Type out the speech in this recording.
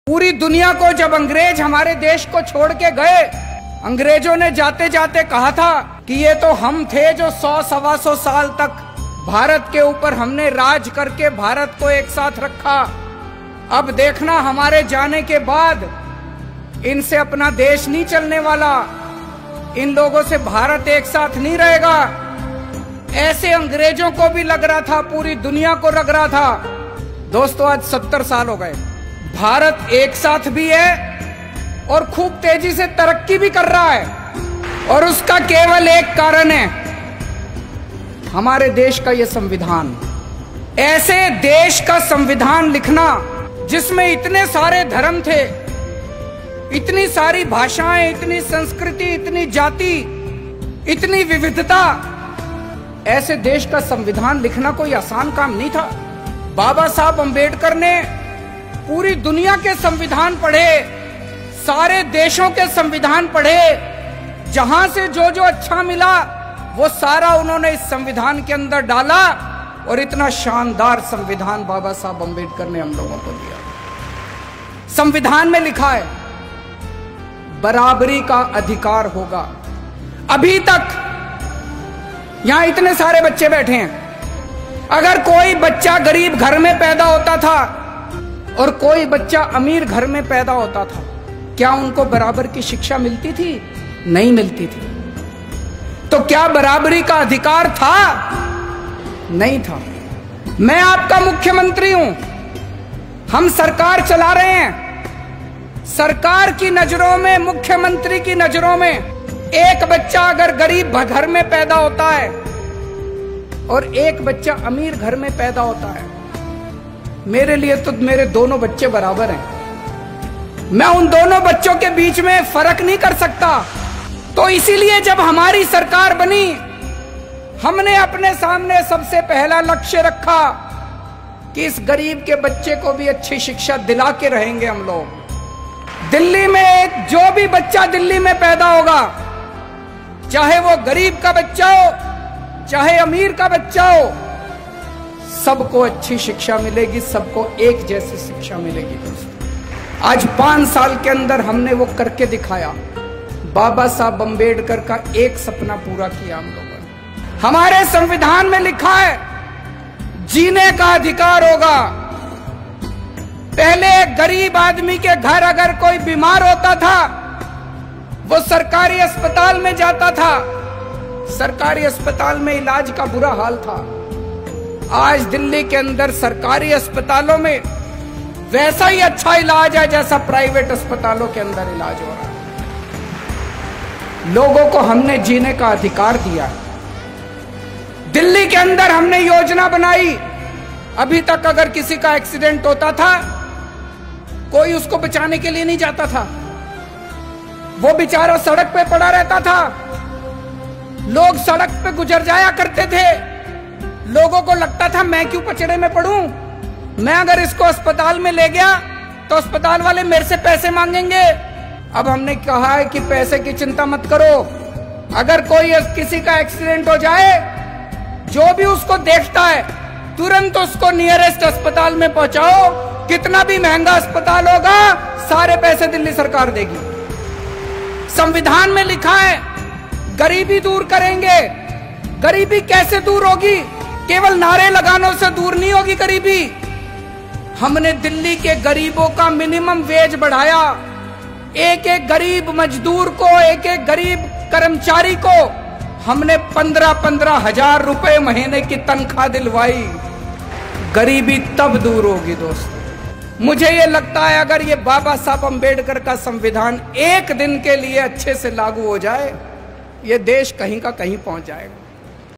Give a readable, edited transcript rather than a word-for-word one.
पूरी दुनिया को जब अंग्रेज हमारे देश को छोड़ के गए, अंग्रेजों ने जाते जाते कहा था कि ये तो हम थे जो 100-125 साल तक भारत के ऊपर हमने राज करके भारत को एक साथ रखा। अब देखना हमारे जाने के बाद इनसे अपना देश नहीं चलने वाला, इन लोगों से भारत एक साथ नहीं रहेगा। ऐसे अंग्रेजों को भी लग रहा था, पूरी दुनिया को लग रहा था। दोस्तों आज 70 साल हो गए, भारत एक साथ भी है और खूब तेजी से तरक्की भी कर रहा है, और उसका केवल एक कारण है, हमारे देश का ये संविधान। ऐसे देश का संविधान लिखना जिसमें इतने सारे धर्म थे, इतनी सारी भाषाएं, इतनी संस्कृति, इतनी जाति, इतनी विविधता, ऐसे देश का संविधान लिखना कोई आसान काम नहीं था। बाबा साहब अंबेडकर ने पूरी दुनिया के संविधान पढ़े, सारे देशों के संविधान पढ़े, जहां से जो जो अच्छा मिला वो सारा उन्होंने इस संविधान के अंदर डाला, और इतना शानदार संविधान बाबा साहब अंबेडकर ने हम लोगों को दिया। संविधान में लिखा है बराबरी का अधिकार होगा। अभी तक यहां इतने सारे बच्चे बैठे हैं, अगर कोई बच्चा गरीब घर में पैदा होता था और कोई बच्चा अमीर घर में पैदा होता था, क्या उनको बराबर की शिक्षा मिलती थी? नहीं मिलती थी। तो क्या बराबरी का अधिकार था? नहीं था। मैं आपका मुख्यमंत्री हूं, हम सरकार चला रहे हैं। सरकार की नजरों में, मुख्यमंत्री की नजरों में, एक बच्चा अगर गरीब घर में पैदा होता है और एक बच्चा अमीर घर में पैदा होता है, मेरे लिए तो मेरे दोनों बच्चे बराबर हैं। मैं उन दोनों बच्चों के बीच में फर्क नहीं कर सकता। तो इसीलिए जब हमारी सरकार बनी, हमने अपने सामने सबसे पहला लक्ष्य रखा कि इस गरीब के बच्चे को भी अच्छी शिक्षा दिला के रहेंगे हम लोग। दिल्ली में जो भी बच्चा दिल्ली में पैदा होगा, चाहे वो गरीब का बच्चा हो, चाहे अमीर का बच्चा हो, सबको अच्छी शिक्षा मिलेगी, सबको एक जैसी शिक्षा मिलेगी। दोस्तों आज 5 साल के अंदर हमने वो करके दिखाया। बाबा साहब अंबेडकर का एक सपना पूरा किया हम लोगों ने। हमारे संविधान में लिखा है जीने का अधिकार होगा। पहले गरीब आदमी के घर अगर कोई बीमार होता था, वो सरकारी अस्पताल में जाता था, सरकारी अस्पताल में इलाज का बुरा हाल था। आज दिल्ली के अंदर सरकारी अस्पतालों में वैसा ही अच्छा इलाज है जैसा प्राइवेट अस्पतालों के अंदर इलाज हो रहा है। लोगों को हमने जीने का अधिकार दिया है। दिल्ली के अंदर हमने योजना बनाई, अभी तक अगर किसी का एक्सीडेंट होता था, कोई उसको बचाने के लिए नहीं जाता था, वो बेचारा सड़क पे पड़ा रहता था। लोग सड़क पे गुजर जाया करते थे, लोगों को लगता था मैं क्यों पचड़े में पड़ूं, मैं अगर इसको अस्पताल में ले गया तो अस्पताल वाले मेरे से पैसे मांगेंगे। अब हमने कहा है कि पैसे की चिंता मत करो, अगर कोई किसी का एक्सीडेंट हो जाए, जो भी उसको देखता है तुरंत उसको नियरेस्ट अस्पताल में पहुंचाओ। कितना भी महंगा अस्पताल होगा, सारे पैसे दिल्ली सरकार देगी। संविधान में लिखा है गरीबी दूर करेंगे। गरीबी कैसे दूर होगी? केवल नारे लगाने से दूर नहीं होगी गरीबी। हमने दिल्ली के गरीबों का मिनिमम वेज बढ़ाया। एक एक गरीब मजदूर को, एक एक गरीब कर्मचारी को हमने 15-15 हजार रुपए महीने की तनख्वाह दिलवाई। गरीबी तब दूर होगी दोस्तों। मुझे ये लगता है अगर ये बाबा साहब अंबेडकर का संविधान एक दिन के लिए अच्छे से लागू हो जाए, ये देश कहीं का कहीं पहुंच जाएगा।